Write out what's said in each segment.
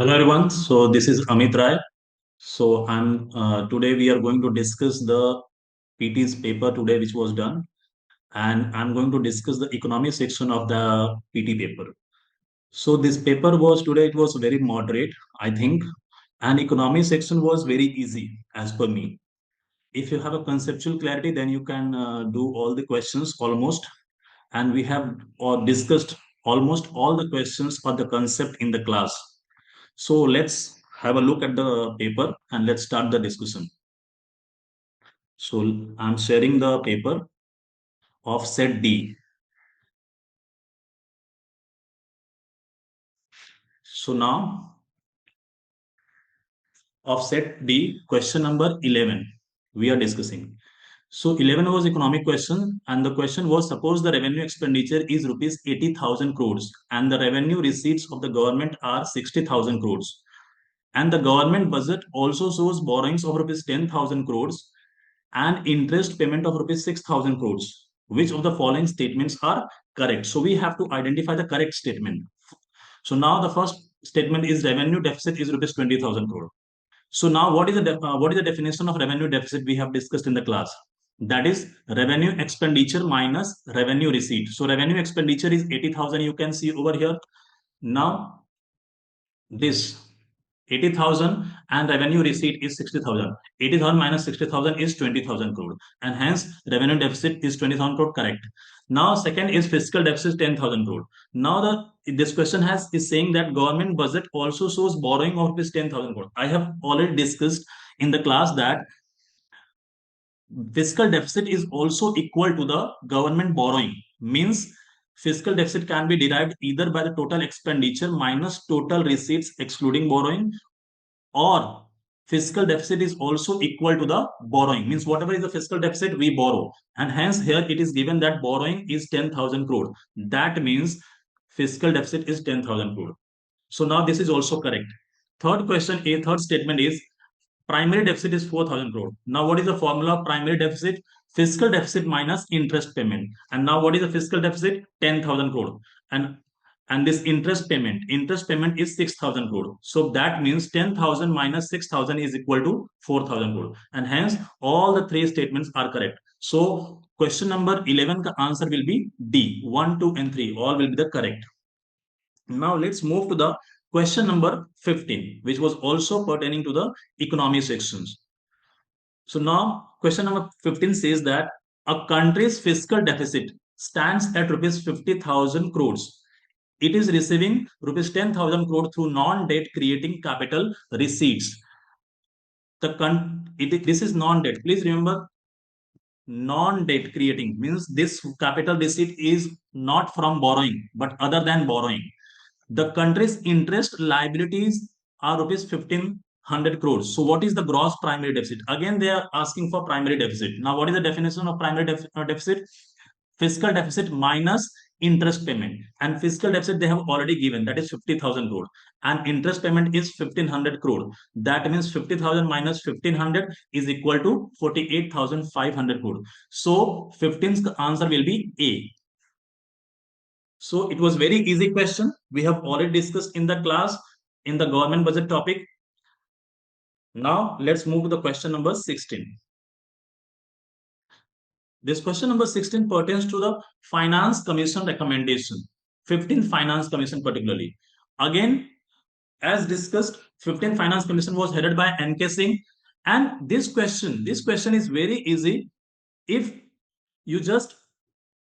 Hello everyone. So this is Amit Rai. So I'm today we are going to discuss the PT's paper today, which was done, and I'm going to discuss the economy section of the PT paper. So this paper was today. It was very moderate, I think, and economy section was very easy as per me. If you have a conceptual clarity, then you can do all the questions almost, and we have discussed almost all the questions or the concept in the class. So let's have a look at the paper and let's start the discussion. So I'm sharing the paper of set D. So now of set D, question number 11, we are discussing. So 11 was economic question, and the question was, suppose the revenue expenditure is rupees 80,000 crores and the revenue receipts of the government are 60,000 crores. And the government budget also shows borrowings of rupees 10,000 crores and interest payment of rupees 6,000 crores. Which of the following statements are correct? So we have to identify the correct statement. So now the first statement is revenue deficit is rupees 20,000 crore. So now what is the definition of revenue deficit we have discussed in the class? That is revenue expenditure minus revenue receipt. So revenue expenditure is 80,000, you can see over here. Now this 80,000 and revenue receipt is 60,000. 80,000 minus 60,000 is 20,000 crore, and hence revenue deficit is 20,000 crore, correct. Now second is fiscal deficit 10,000 crore. Now this question is saying that government budget also shows borrowing of rupees 10,000 crore. I have already discussed in the class that fiscal deficit is also equal to the government borrowing. Means fiscal deficit can be derived either by the total expenditure minus total receipts excluding borrowing, or fiscal deficit is also equal to the borrowing. Means whatever is the fiscal deficit, we borrow, and hence here it is given that borrowing is 10,000 crore. That means fiscal deficit is 10,000 crore. So now this is also correct. Third statement is primary deficit is 4,000 crore. Now what is the formula of primary deficit? Fiscal deficit minus interest payment. And now what is the fiscal deficit? 10,000 crore. And this interest payment is 6,000 crore. So that means 10,000 minus 6,000 is equal to 4,000 crore. And hence all the three statements are correct. So question number 11 ka answer will be D. 1, 2 and 3 all will be the correct. Now let's move to the question number 15, which was also pertaining to the economy sections. So now question number 15 says that a country's fiscal deficit stands at rupees 50,000 crores. It is receiving rupees 10,000 crore through non-debt creating capital receipts. This is non-debt. Please remember, non-debt creating means this capital receipt is not from borrowing but other than borrowing. The country's interest liabilities are rupees 1,500 crores. So what is the gross primary deficit? Again, they are asking for primary deficit. Now, what is the definition of primary deficit? Fiscal deficit minus interest payment. And fiscal deficit they have already given, that is 50,000 crore. And interest payment is 1,500 crore. That means 50,000 minus 1,500 is equal to 48,500 crore. So 15th answer will be A. So it was very easy question. We have already discussed in the class in the government budget topic. Now let's move to the question number 16. This question number 16 pertains to the Finance Commission recommendation. 15th Finance Commission particularly. Again, as discussed, 15th Finance Commission was headed by N.K. Singh. And this question is very easy if you just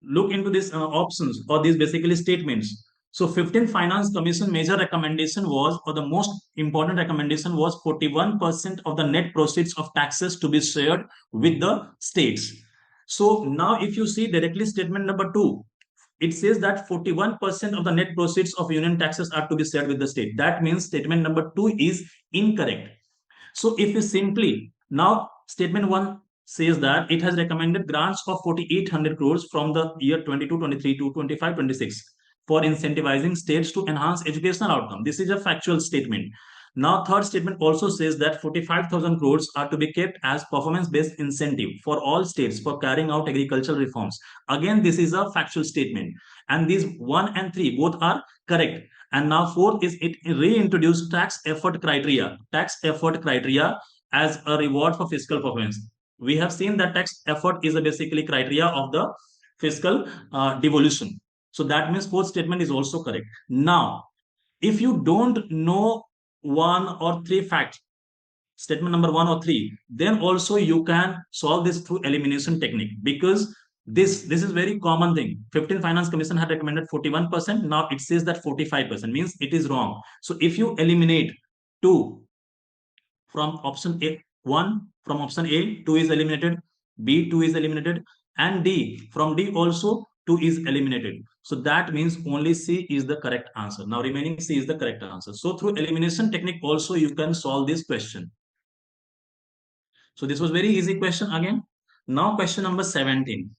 look into these options or these basically statements. So 15th Finance Commission major recommendation was, or the most important recommendation was, 41% of the net proceeds of taxes to be shared with the states. So now if you see directly statement number 2, it says that 41% of the net proceeds of union taxes are to be shared with the state. That means statement number 2 is incorrect. So if you simply, now statement 1 says that it has recommended grants of 4,800 crores from the year 22-23 to 25-26 for incentivizing states to enhance educational outcome. This is a factual statement. Now, third statement also says that 45,000 crores are to be kept as performance-based incentive for all states for carrying out agricultural reforms. Again, this is a factual statement. And these 1 and 3 both are correct. And now fourth is it reintroduced tax effort criteria. Tax effort criteria as a reward for fiscal performance. We have seen that tax effort is a basically criteria of the fiscal devolution. So that means fourth statement is also correct. Now, if you don't know one or three facts, statement number one or three, then also you can solve this through elimination technique, because this is very common thing. 15th Finance Commission had recommended 41%. Now it says that 45%, means it is wrong. So if you eliminate two from option A, one from option A, two is eliminated, B, two is eliminated, and D, from D also two is eliminated. So that means only C is the correct answer. Now remaining C is the correct answer. So through elimination technique also you can solve this question. So this was very easy question again. Now question number 17.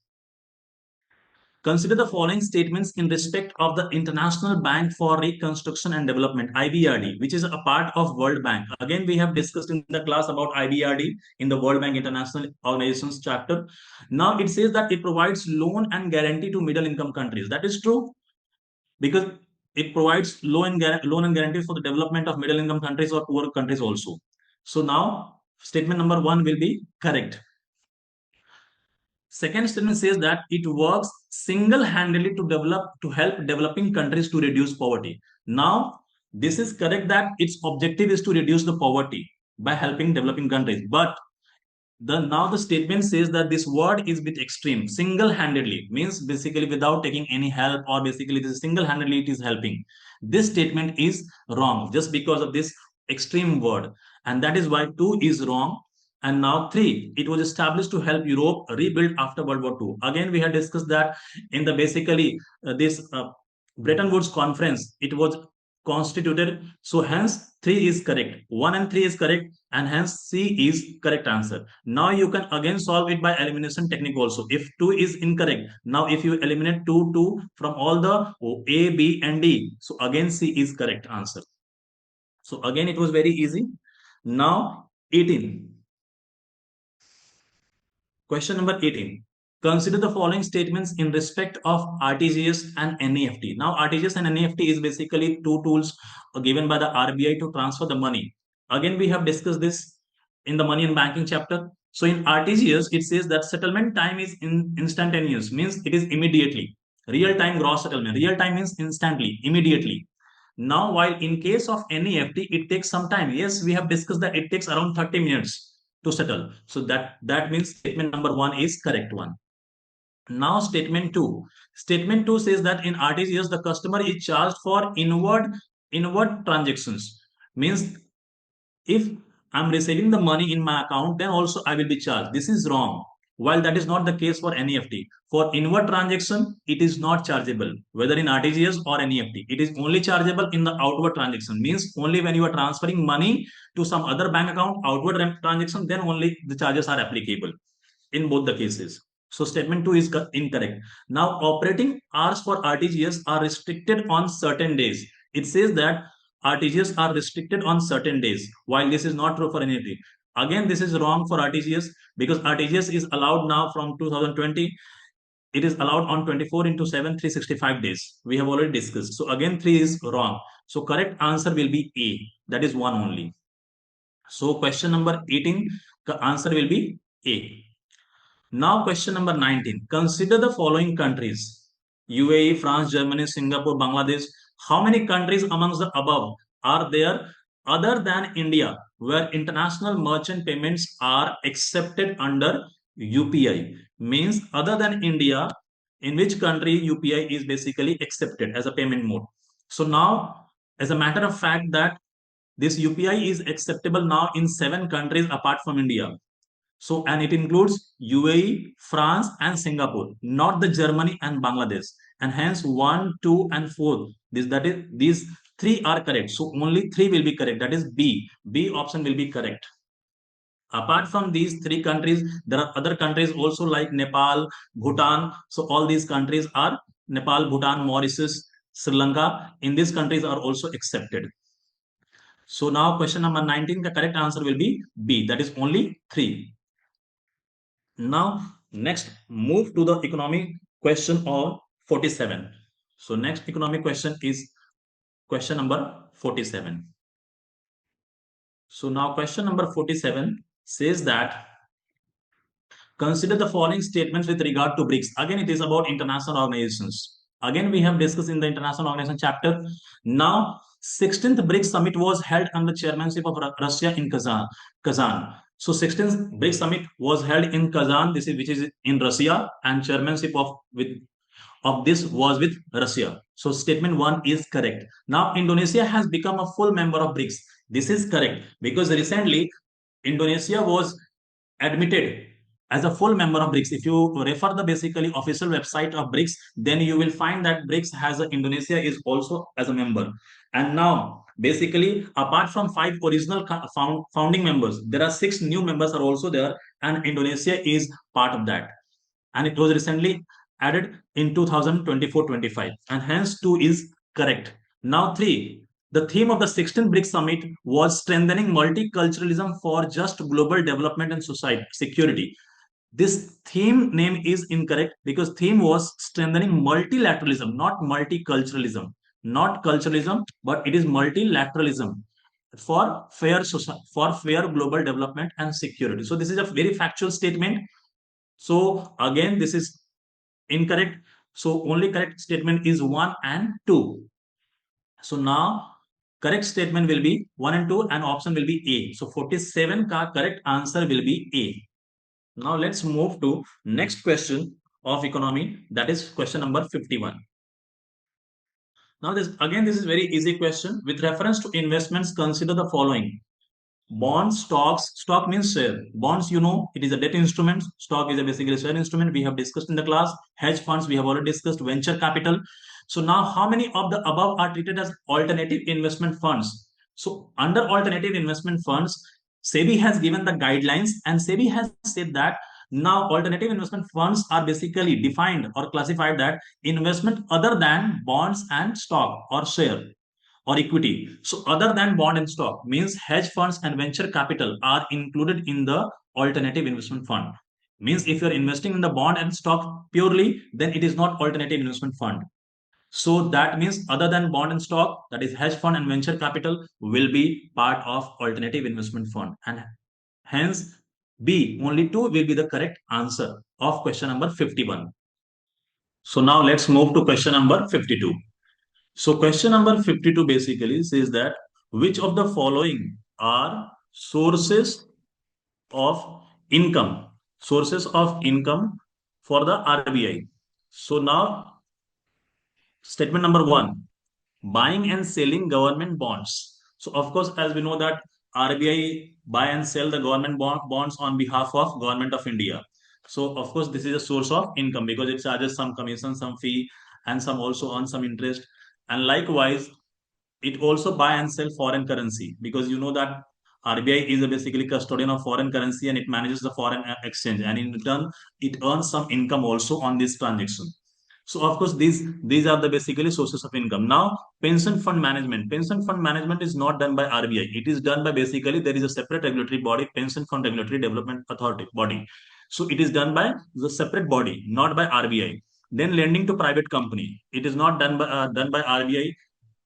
Consider the following statements in respect of the International Bank for Reconstruction and Development, IBRD, which is a part of World Bank. Again, we have discussed in the class about IBRD in the World Bank International Organizations chapter. Now it says that it provides loan and guarantee to middle income countries. That is true, because it provides loan and guarantees for the development of middle income countries or poor countries also. So now statement number one will be correct. Second statement says that it works single-handedly to help developing countries to reduce poverty. Now, this is correct that its objective is to reduce the poverty by helping developing countries. But now the statement says that this word is bit extreme. Single-handedly means basically without taking any help, or basically this single-handedly it is helping. This statement is wrong just because of this extreme word, and that is why two is wrong. And now three, it was established to help Europe rebuild after World War II. Again, we had discussed that in the basically this Bretton Woods conference, it was constituted. So hence three is correct. One and three is correct, and hence C is correct answer. Now you can again solve it by elimination technique also. If two is incorrect, now if you eliminate two from all the A, B, and D, so again C is correct answer. So again it was very easy. Now 18. Question number 18. Consider the following statements in respect of RTGS and NEFT. Now, RTGS and NEFT is basically two tools given by the RBI to transfer the money. Again, we have discussed this in the money and banking chapter. So, in RTGS, it says that settlement time is instantaneous, means it is immediately. Real time gross settlement. Real time means instantly, immediately. Now, while in case of NEFT, it takes some time. Yes, we have discussed that it takes around 30 minutes to settle. So that means statement number one is correct one. Now statement two. Statement two says that in RTGS the customer is charged for inward transactions. Means if I'm receiving the money in my account, then also I will be charged. This is wrong. While that is not the case for NEFT. For inward transaction, it is not chargeable, whether in RTGS or NEFT. It is only chargeable in the outward transaction. Means only when you are transferring money to some other bank account, outward transaction, then only the charges are applicable in both the cases. So statement 2 is incorrect. Now operating hours for RTGS are restricted on certain days. It says that RTGS are restricted on certain days, while this is not true for NEFT. Again, this is wrong for RTGS, because RTGS is allowed now from 2020. It is allowed on 24 into 7, 365 days. We have already discussed. So again, 3 is wrong. So correct answer will be A. That is one only. So question number 18, the answer will be A. Now question number 19. Consider the following countries: UAE, France, Germany, Singapore, Bangladesh. How many countries amongst the above are there other than India where international merchant payments are accepted under UPI? Means other than India, in which country UPI is basically accepted as a payment mode. So now, as a matter of fact, that this UPI is acceptable now in 7 countries apart from India. So, and it includes UAE, France, and Singapore, not the Germany and Bangladesh. And hence 1, 2, and 4. These 3 are correct. So only 3 will be correct. That is B. B option will be correct. Apart from these 3 countries, there are other countries also like Nepal, Bhutan. So all these countries are Nepal, Bhutan, Mauritius, Sri Lanka. In these countries are also accepted. So now question number 19, the correct answer will be B. That is only 3. Now, next, move to the economic question of 47. So, next economic question is question number 47. So now question number 47 says that consider the following statements with regard to BRICS. Again, it is about international organizations. Again, we have discussed in the international organization chapter. Now, 16th BRICS summit was held under the chairmanship of Russia in Kazan. So, 16th BRICS summit was held in Kazan, which is in Russia, and chairmanship of this was with Russia. So, statement 1 is correct. Now, Indonesia has become a full member of BRICS. This is correct because recently Indonesia was admitted as a full member of BRICS. If you refer the basically official website of BRICS, then you will find that BRICS has Indonesia is also as a member. And now, basically, apart from 5 original founding members, there are 6 new members are also there, and Indonesia is part of that. And it was recently added in 2024-25, and hence 2 is correct. Now 3. The theme of the 16th BRICS summit was strengthening multiculturalism for just global development and society security. This theme name is incorrect because theme was strengthening multilateralism, not multiculturalism, not culturalism, but it is multilateralism for fair global development and security. So this is a very factual statement. So again, this is incorrect. So only correct statement is 1 and 2. So now correct statement will be 1 and 2 and option will be A. So 47 ka correct answer will be A. Now let's move to next question of economy, that is question number 51. Now this is very easy question. With reference to investments, consider the following. Bonds, stocks, stock means share. Bonds, it is a debt instrument. Stock is a basically share instrument. We have discussed in the class. Hedge funds, we have already discussed. Venture capital. So now how many of the above are treated as alternative investment funds? So under alternative investment funds, SEBI has given the guidelines, and SEBI has said that now alternative investment funds are basically defined or classified that investment other than bonds and stock or share or equity. So other than bond and stock means hedge funds and venture capital are included in the alternative investment fund. Means if you're investing in the bond and stock purely, then it is not alternative investment fund. So that means other than bond and stock, that is hedge fund and venture capital, will be part of alternative investment fund. And hence B, only 2 will be the correct answer of question number 51. So now let's move to question number 52. So question number 52 basically says that which of the following are sources of income? Sources of income for the RBI. So now statement number 1, buying and selling government bonds. So of course, as we know that RBI buy and sell the government bonds on behalf of government of India. So of course, this is a source of income because it charges some commission, some fee, and some also earn some interest. And likewise, it also buy and sell foreign currency because you know that RBI is a basically custodian of foreign currency and it manages the foreign exchange, and in return it earns some income also on this transaction. So of course these are the basically sources of income. Now pension fund management. Pension fund management is not done by RBI. It is done by basically there is a separate regulatory body, Pension Fund Regulatory Development Authority body. So it is done by the separate body, not by RBI. Then lending to private company. It is not done by RBI.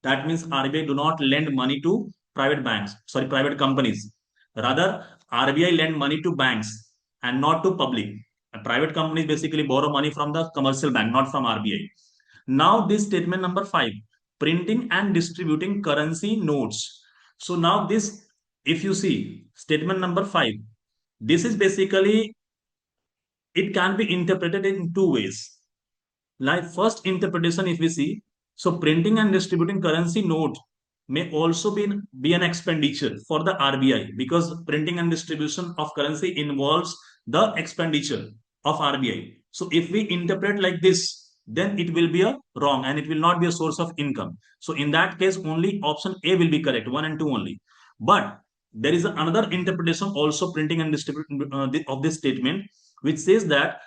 That means RBI do not lend money to private companies. Rather, RBI lend money to banks and not to public. Private companies basically borrow money from the commercial bank, not from RBI. Now, this statement number 5, printing and distributing currency notes. So now this, if you see statement number 5, this is basically, it can be interpreted in 2 ways. Like first interpretation, if we see, so printing and distributing currency note may also be an expenditure for the RBI because printing and distribution of currency involves the expenditure of RBI. So if we interpret like this, then it will be a wrong and it will not be a source of income. So in that case, only option A will be correct, 1 and 2 only. But there is another interpretation also printing and distributing of this statement, which says that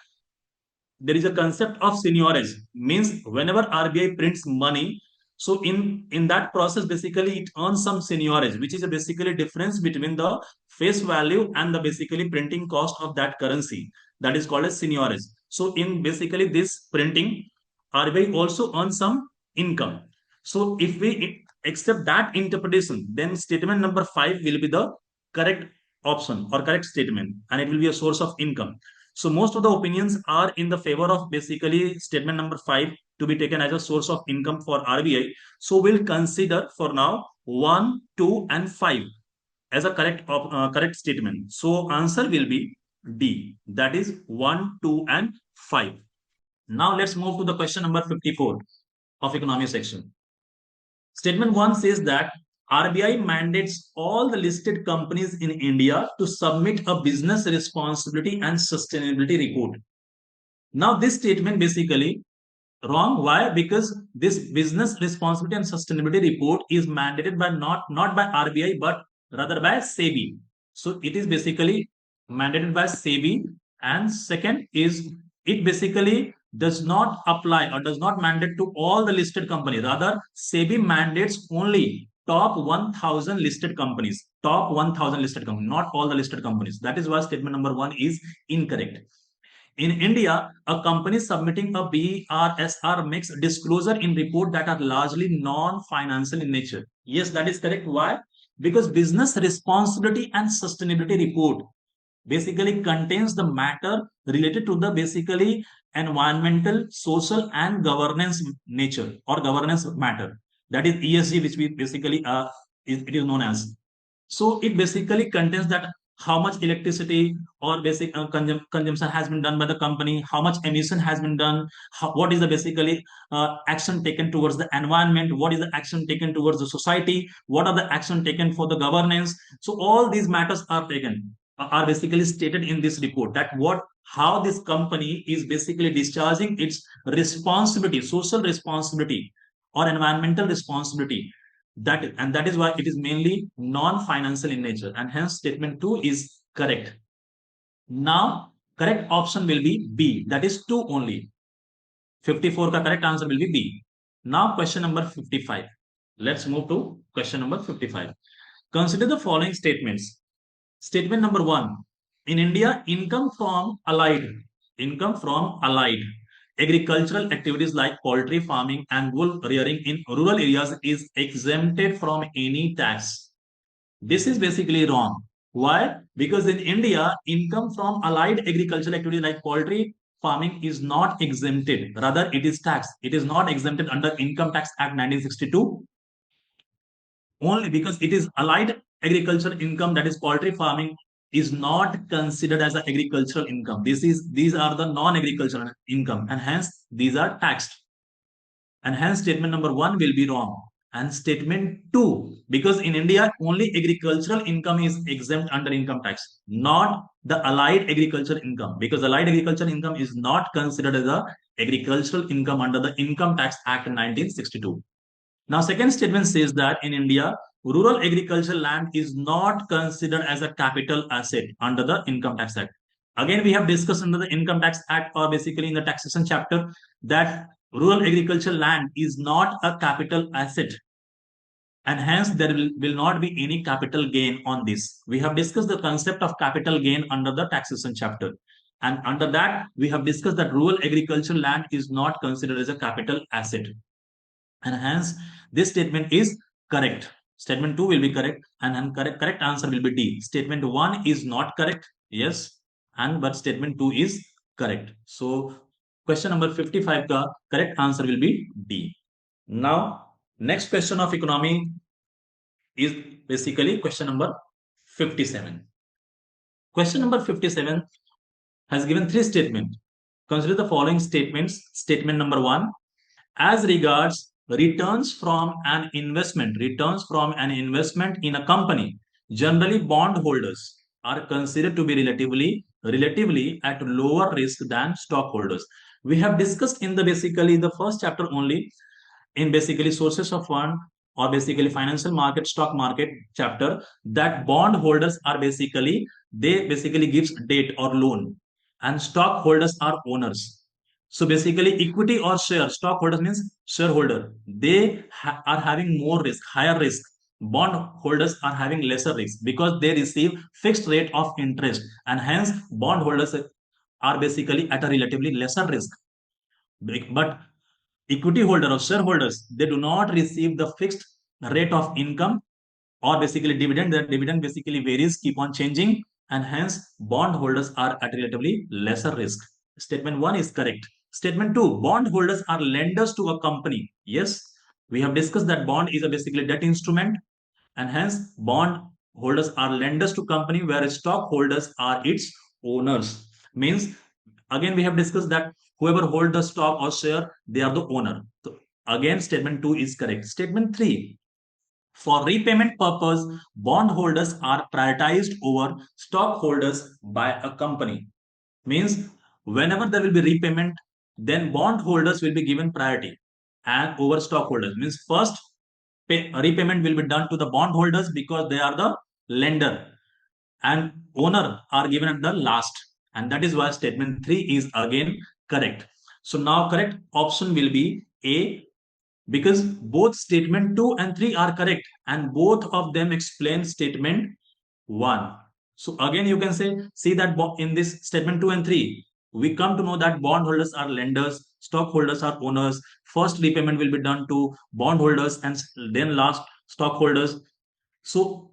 there is a concept of seigniorage, means whenever RBI prints money, so in that process basically it earns some seigniorage, which is a basically difference between the face value and the basically printing cost of that currency, that is called as seigniorage. So in basically this printing, RBI also earns some income. So if we accept that interpretation, then statement number 5 will be the correct option or correct statement, and it will be a source of income. So most of the opinions are in the favor of basically statement number 5 to be taken as a source of income for RBI. So we'll consider for now 1, 2, and 5 as a correct statement. So answer will be D. That is 1, 2, and 5. Now let's move to the question number 54 of economy section. Statement 1 says that RBI mandates all the listed companies in India to submit a business responsibility and sustainability report. Now, this statement basically wrong. Why? Because this business responsibility and sustainability report is mandated by not by RBI but rather by SEBI. So it is basically mandated by SEBI. And second is it basically does not apply or does not mandate to all the listed companies. Rather, SEBI mandates only top 1000 listed companies, top 1000 listed companies, not all the listed companies. That is why statement number 1 is incorrect. In India, a company submitting a BRSR makes disclosure in report that are largely non-financial in nature. Yes, that is correct. Why? Because business responsibility and sustainability report basically contains the matter related to the basically environmental, social, and governance nature or governance matter. That is ESG, which we basically it is known as. So it basically contains that how much electricity or basic consumption has been done by the company, how much emission has been done, what is the basically action taken towards the environment, what is the action taken towards the society, what are the action taken for the governance. So all these matters are taken, are basically stated in this report, that what how this company is basically discharging its responsibility, social responsibility or environmental responsibility. That is why it is mainly non-financial in nature, and hence statement 2 is correct. Now correct option will be B, that is 2 only. 54 ka correct answer will be B. Now question number 55. Let's move to question number 55. Consider the following statements. Statement number 1. In India, income from allied agricultural activities like poultry farming and wool rearing in rural areas is exempted from any tax. This is basically wrong. Why? Because in India, income from allied agricultural activities like poultry farming is not exempted. Rather, it is taxed. It is not exempted under Income Tax Act 1962 only because it is allied agricultural income, that is poultry farming, is not considered as an agricultural income. These are the non-agricultural income, and hence these are taxed. And hence statement number 1 will be wrong. And statement 2, because in India only agricultural income is exempt under income tax, not the allied agricultural income, because allied agricultural income is not considered as a agricultural income under the Income Tax Act 1962. Now, second statement says that in India, rural agricultural land is not considered as a capital asset under the Income Tax Act. Again, we have discussed under the Income Tax Act or basically in the taxation chapter that rural agricultural land is not a capital asset, and hence there will not be any capital gain on this. We have discussed the concept of capital gain under the taxation chapter. And under that, we have discussed that rural agricultural land is not considered as a capital asset. And hence this statement is correct. Statement 2 will be correct, and correct answer will be D. Statement 1 is not correct, yes, and but statement 2 is correct. So question number 55 ka correct answer will be D. Now next question of economy is basically question number 57. Question number 57 has given 3 statements. Consider the following statements. Statement number 1, as regards returns from an investment in a company, generally bondholders are considered to be relatively at lower risk than stockholders. We have discussed in the basically the first chapter only, in basically sources of fund or basically financial market, stock market chapter, that bondholders are basically, they basically gives debt or loan, and stockholders are owners. So basically, equity or share, stockholders means shareholder. They are having more risk, higher risk. Bond holders are having lesser risk because they receive fixed rate of interest, and hence bondholders are basically at a relatively lesser risk. But equity holder or shareholders, they do not receive the fixed rate of income or basically dividend. The dividend basically varies, keep on changing, and hence bondholders are at relatively lesser risk. Statement 1 is correct. Statement 2, bondholders are lenders to a company. Yes, we have discussed that bond is a basically debt instrument, and hence bond holders are lenders to company, whereas stockholders are its owners. Means again we have discussed that whoever hold the stock or share, they are the owner. So again statement 2 is correct. Statement 3, for repayment purpose, bondholders are prioritized over stockholders by a company. Means whenever there will be repayment, then bondholders will be given priority and over stockholders. Means first repayment will be done to the bondholders because they are the lender, and owner are given at the last. And that is why statement 3 is again correct. So now correct option will be A, because both statement 2 and 3 are correct and both of them explain statement 1. So again you can say, see that in this statement 2 and 3 we come to know that bondholders are lenders, stockholders are owners. First repayment will be done to bondholders and then last stockholders. So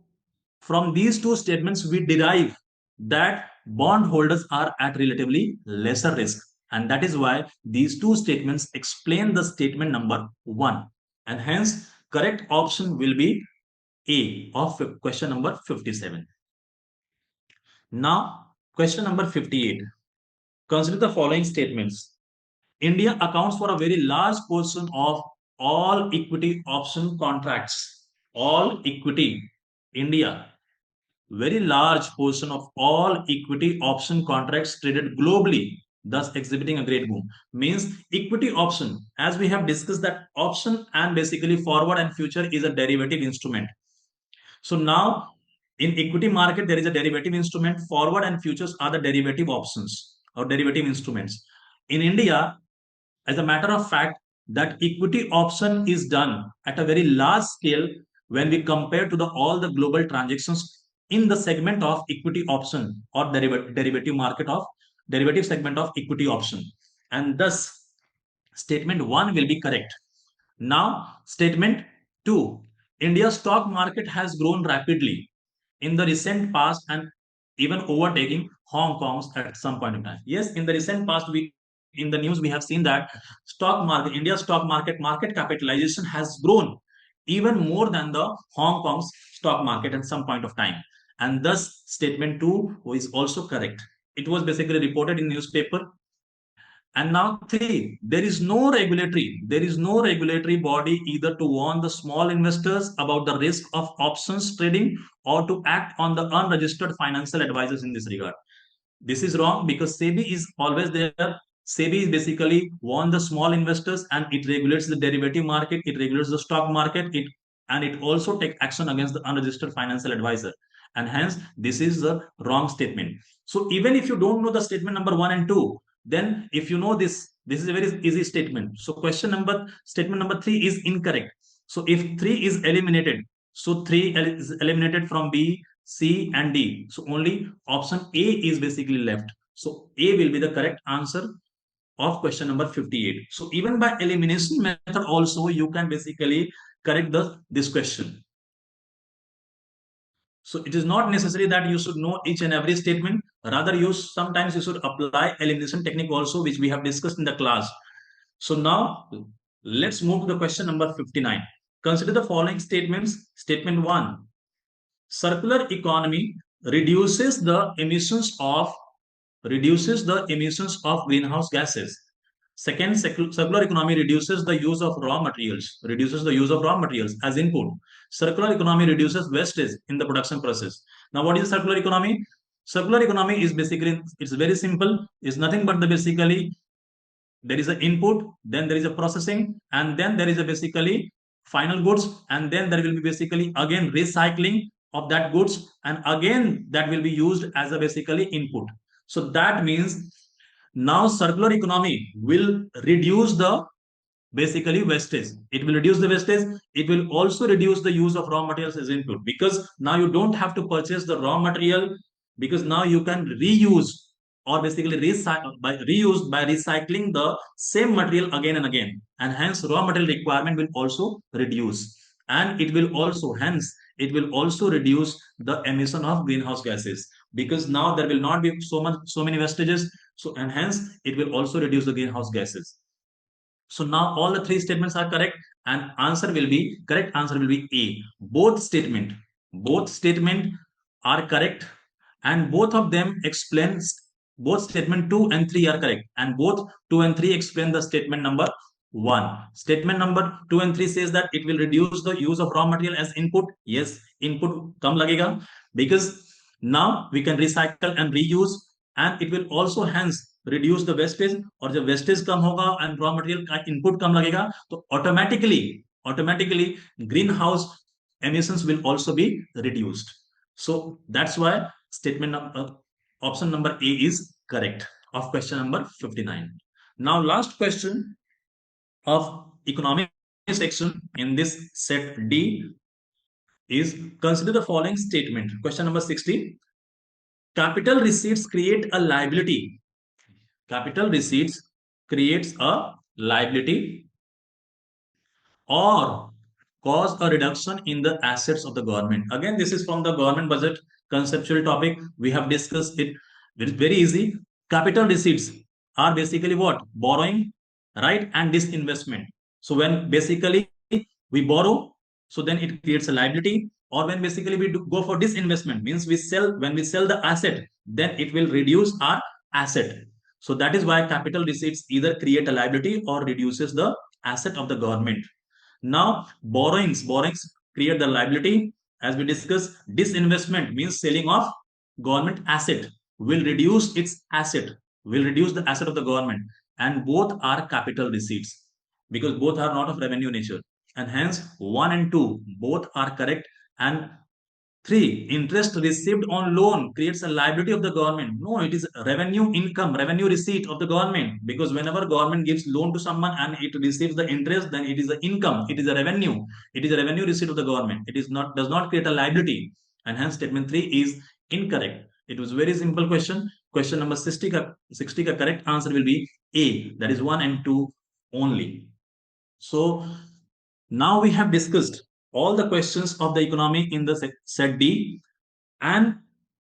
from these two statements we derive that bondholders are at relatively lesser risk, and that is why these two statements explain the statement number 1, and hence correct option will be A of question number 57. Now question number 58. Consider the following statements. India accounts for a very large portion of all equity option contracts. All equity. India, very large portion of all equity option contracts traded globally, thus exhibiting a great boom. Means equity option, as we have discussed that option and basically forward and future is a derivative instrument. So now in equity market, there is a derivative instrument. Forward and futures are the derivative options or derivative instruments. In India, as a matter of fact, that equity option is done at a very large scale when we compare to the all the global transactions in the segment of equity option or derivative market of derivative segment of equity option. And thus, statement 1 will be correct. Now, statement 2, India's stock market has grown rapidly in the recent past and even overtaking Hong Kong's at some point in time. Yes, in the recent past, we in the news we have seen that stock market, India's stock market capitalization has grown even more than the Hong Kong's stock market at some point of time. And thus, statement 2 is also correct. It was basically reported in newspaper. And now 3, there is no regulatory body either to warn the small investors about the risk of options trading or to act on the unregistered financial advisors in this regard. This is wrong because SEBI is always there. SEBI is basically warn the small investors and it regulates the derivative market, it regulates the stock market, and it also take action against the unregistered financial advisor. And hence, this is the wrong statement. So even if you don't know the statement number 1 and 2, then if you know this is a very easy statement. So statement number 3 is incorrect. So if 3 is eliminated, so 3 is eliminated from B, C and D. So only option A is basically left. So A will be the correct answer of question number 58. So even by elimination method also you can basically correct this question. So it is not necessary that you should know each and every statement. Rather, sometimes you should apply elimination technique also, which we have discussed in the class. So now let's move to the question number 59. Consider the following statements. Statement 1. Circular economy reduces the emissions of greenhouse gases. Second, circular economy reduces the use of raw materials as input. Circular economy reduces wastage in the production process. Now, what is circular economy? Circular economy is basically, it's very simple. It's nothing but basically there is an input, then there is a processing, and then there is a basically final goods, and then there will be basically again recycling of that goods, and again that will be used as a basically input. So that means now circular economy will reduce the basically wastage. It will reduce the wastage. It will also reduce the use of raw materials as input, because now you don't have to purchase the raw material, because now you can reuse or basically reuse by recycling the same material again and again, and hence raw material requirement will also reduce. and it will also, hence it will also reduce the emission of greenhouse gases, because now there will not be so many wastages, so and hence it will also reduce the greenhouse gases. So now all the three statements are correct, and correct answer will be A. Both statement are correct, and both of them explains, both statement 2 and 3 are correct, and both 2 and 3 explain the statement number 1. Statement number 2 and 3 says that it will reduce the use of raw material as input. Yes, input kam lagega, because now we can recycle and reuse, and it will also hence reduce the wastage, और जब wastage कम होगा and raw material का input कम लगेगा, तो automatically greenhouse emissions will also be reduced. So that's why option number A is correct of question number 59. Now last question of economic section in this set D is, consider the following statement. Question number 60. Capital receipts create a liability. Capital receipts creates a liability or cause a reduction in the assets of the government. Again, this is from the government budget conceptual topic. We have discussed it. It is very easy. Capital receipts are basically what? Borrowing, right? And disinvestment. So when basically we borrow, so then it creates a liability. Or when basically we go for disinvestment, means when we sell the asset, then it will reduce our asset. So that is why capital receipts either create a liability or reduces the asset of the government. Now, borrowings create the liability. As we discussed, disinvestment means selling of government asset will reduce its asset, will reduce the asset of the government, and both are capital receipts because both are not of revenue nature, and hence 1 and 2 both are correct. And 3, interest received on loan creates a liability of the government. No, it is revenue income, revenue receipt of the government. Because whenever government gives loan to someone and it receives the interest, then it is the income. It is a revenue. It is a revenue receipt of the government. It is not, does not create a liability. And hence statement 3 is incorrect. It was very simple question. Question number 60 ka correct answer will be A. That is 1 and 2 only. So now we have discussed all the questions of the economy in the set D, and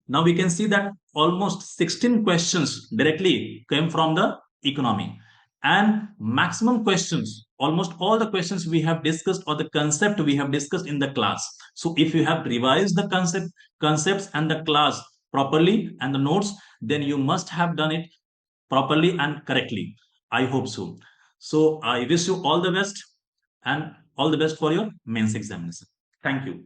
now we can see that almost 16 questions directly came from the economy, and maximum questions, almost all the questions we have discussed or the concept we have discussed in the class. So if you have revised the concepts and the class properly and the notes, then you must have done it properly and correctly. I hope so. So I wish you all the best, and all the best for your mains examination. Thank you.